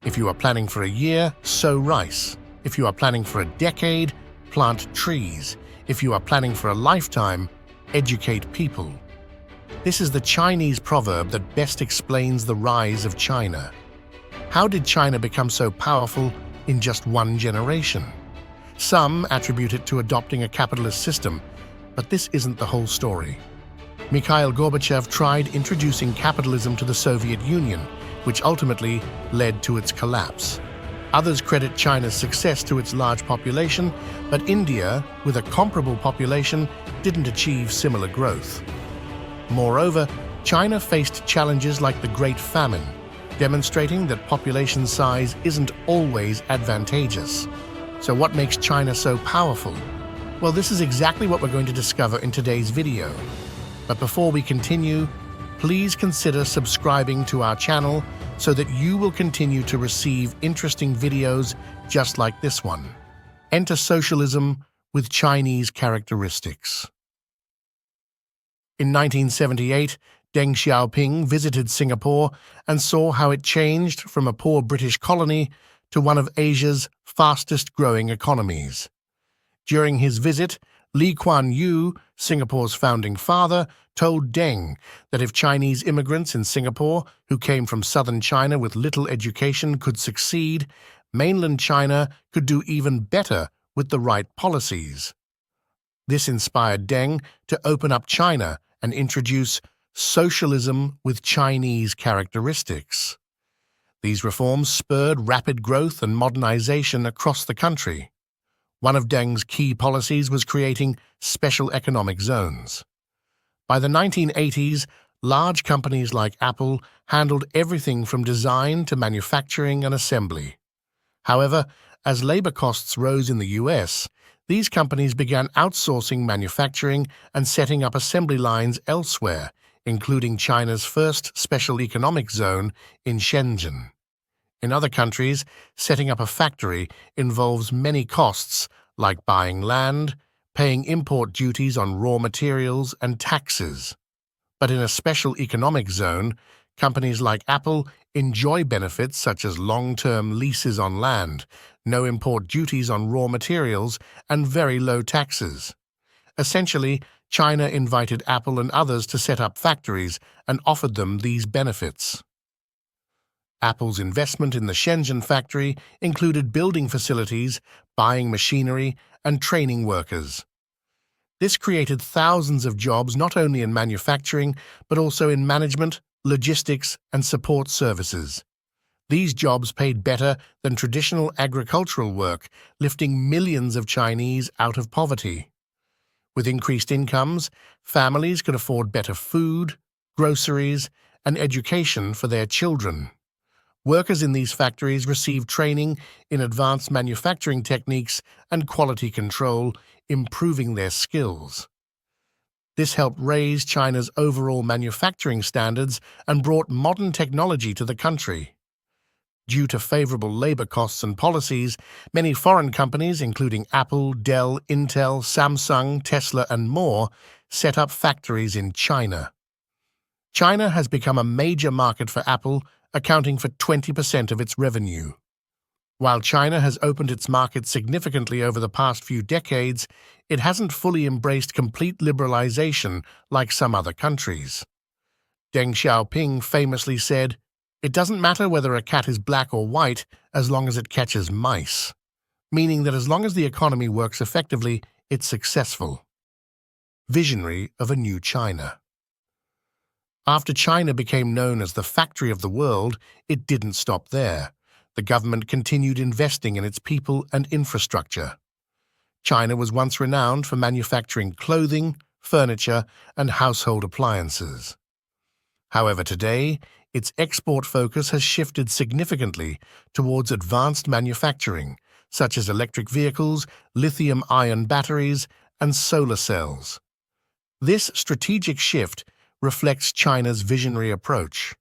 If you are planning for a year, sow rice. If you are planning for a decade, plant trees. If you are planning for a lifetime, educate people. This is the Chinese proverb that best explains the rise of China. How did China become so powerful in just one generation? Some attribute it to adopting a capitalist system, but this isn't the whole story. Mikhail Gorbachev tried introducing capitalism to the Soviet Union, which ultimately led to its collapse. Others credit China's success to its large population, but India, with a comparable population, didn't achieve similar growth. Moreover, China faced challenges like the Great Famine, demonstrating that population size isn't always advantageous. So what makes China so powerful? Well, this is exactly what we're going to discover in today's video. But before we continue, please consider subscribing to our channel so that you will continue to receive interesting videos just like this one. Enter socialism with Chinese characteristics. In 1978, Deng Xiaoping visited Singapore and saw how it changed from a poor British colony to one of Asia's fastest-growing economies. During his visit, Lee Kuan Yew, Singapore's founding father, told Deng that if Chinese immigrants in Singapore who came from southern China with little education could succeed, mainland China could do even better with the right policies. This inspired Deng to open up China and introduce socialism with Chinese characteristics. These reforms spurred rapid growth and modernization across the country. One of Deng's key policies was creating special economic zones. By the 1980s, large companies like Apple handled everything from design to manufacturing and assembly. However, as labor costs rose in the US, these companies began outsourcing manufacturing and setting up assembly lines elsewhere, including China's first special economic zone in Shenzhen. In other countries, setting up a factory involves many costs, like buying land, paying import duties on raw materials, and taxes. But in a special economic zone, companies like Apple enjoy benefits such as long-term leases on land, no import duties on raw materials, and very low taxes. Essentially, China invited Apple and others to set up factories and offered them these benefits. Apple's investment in the Shenzhen factory included building facilities, buying machinery, and training workers. This created thousands of jobs not only in manufacturing, but also in management, logistics, and support services. These jobs paid better than traditional agricultural work, lifting millions of Chinese out of poverty. With increased incomes, families could afford better food, groceries, and education for their children. Workers in these factories received training in advanced manufacturing techniques and quality control, improving their skills. This helped raise China's overall manufacturing standards and brought modern technology to the country. Due to favorable labor costs and policies, many foreign companies, including Apple, Dell, Intel, Samsung, Tesla, and more, set up factories in China. China has become a major market for Apple, accounting for 20% of its revenue. While China has opened its market significantly over the past few decades, it hasn't fully embraced complete liberalization like some other countries. Deng Xiaoping famously said, "It doesn't matter whether a cat is black or white as long as it catches mice," meaning that as long as the economy works effectively, it's successful. Visionary of a new China. After China became known as the factory of the world, it didn't stop there. The government continued investing in its people and infrastructure. China was once renowned for manufacturing clothing, furniture, and household appliances. However, today, its export focus has shifted significantly towards advanced manufacturing, such as electric vehicles, lithium-ion batteries, and solar cells. This strategic shift reflects China's visionary approach.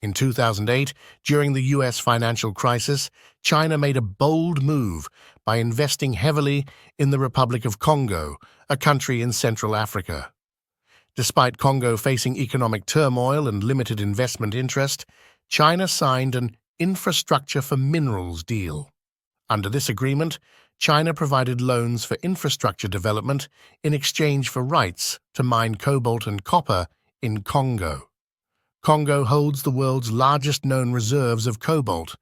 In 2008, during the US financial crisis, China made a bold move by investing heavily in the Republic of Congo, a country in Central Africa. Despite Congo facing economic turmoil and limited investment interest, China signed an Infrastructure for Minerals deal. Under this agreement, China provided loans for infrastructure development in exchange for rights to mine cobalt and copper in Congo. Congo holds the world's largest known reserves of cobalt,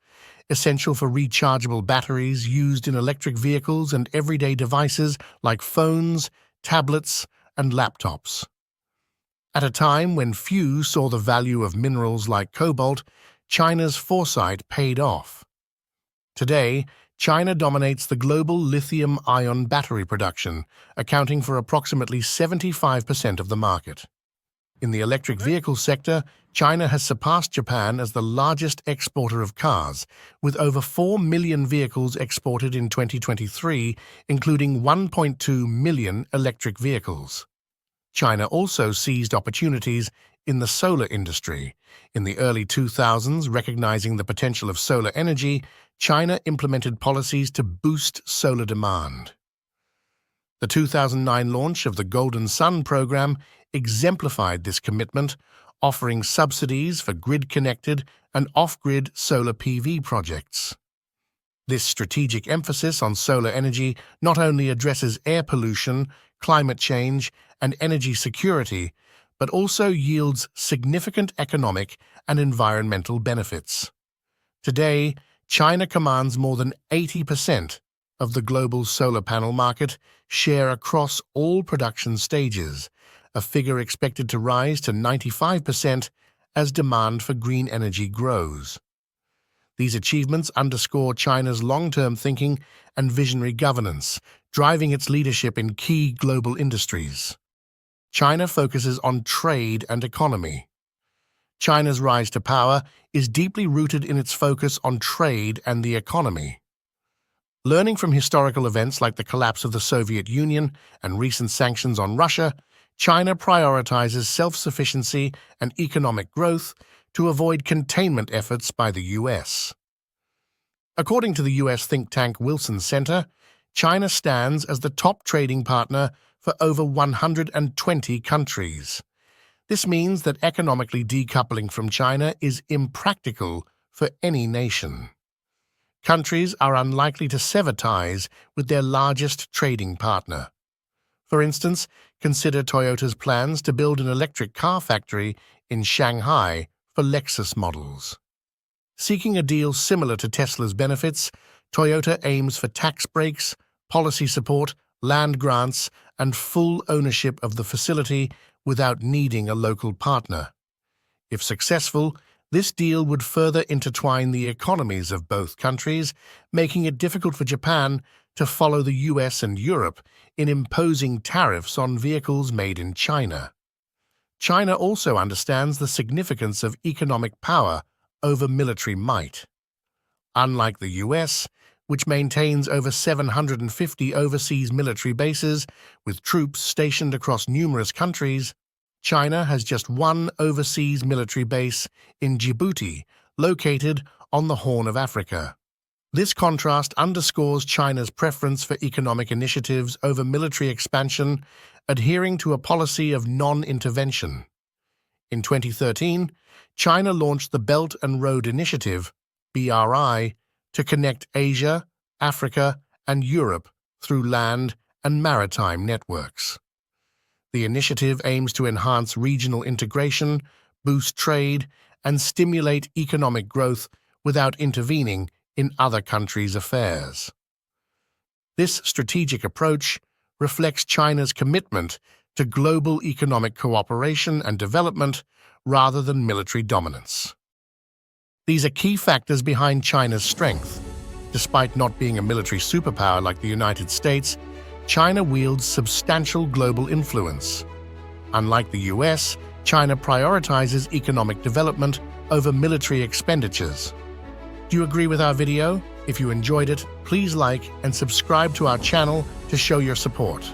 essential for rechargeable batteries used in electric vehicles and everyday devices like phones, tablets, and laptops. At a time when few saw the value of minerals like cobalt, China's foresight paid off. Today, China dominates the global lithium-ion battery production, accounting for approximately 75% of the market. In the electric vehicle sector, China has surpassed Japan as the largest exporter of cars, with over 4 million vehicles exported in 2023, including 1.2 million electric vehicles. China also seized opportunities in the solar industry. In the early 2000s, recognizing the potential of solar energy, China implemented policies to boost solar demand. The 2009 launch of the Golden Sun program exemplified this commitment, offering subsidies for grid-connected and off-grid solar PV projects. This strategic emphasis on solar energy not only addresses air pollution, climate change, and energy security, but also yields significant economic and environmental benefits. Today, China commands more than 80% of the global solar panel market share across all production stages, a figure expected to rise to 95% as demand for green energy grows. These achievements underscore China's long-term thinking and visionary governance, driving its leadership in key global industries. China focuses on trade and economy. China's rise to power is deeply rooted in its focus on trade and the economy. Learning from historical events like the collapse of the Soviet Union and recent sanctions on Russia, China prioritizes self-sufficiency and economic growth to avoid containment efforts by the U.S. According to the U.S. think tank Wilson Center, China stands as the top trading partner for over 120 countries. This means that economically decoupling from China is impractical for any nation. Countries are unlikely to sever ties with their largest trading partner. For instance, consider Toyota's plans to build an electric car factory in Shanghai for Lexus models. Seeking a deal similar to Tesla's benefits, Toyota aims for tax breaks, policy support, land grants, and full ownership of the facility without needing a local partner. If successful, this deal would further intertwine the economies of both countries, making it difficult for Japan to follow the US and Europe in imposing tariffs on vehicles made in China. China also understands the significance of economic power over military might. Unlike the US, which maintains over 750 overseas military bases with troops stationed across numerous countries, China has just one overseas military base in Djibouti, located on the Horn of Africa. This contrast underscores China's preference for economic initiatives over military expansion, adhering to a policy of non-intervention. In 2013, China launched the Belt and Road Initiative, BRI, to connect Asia, Africa, and Europe through land and maritime networks. The initiative aims to enhance regional integration, boost trade, and stimulate economic growth without intervening in other countries' affairs. This strategic approach reflects China's commitment to global economic cooperation and development rather than military dominance. These are key factors behind China's strength. Despite not being a military superpower like the United States, China wields substantial global influence. Unlike the US, China prioritizes economic development over military expenditures. Do you agree with our video? If you enjoyed it, please like and subscribe to our channel to show your support.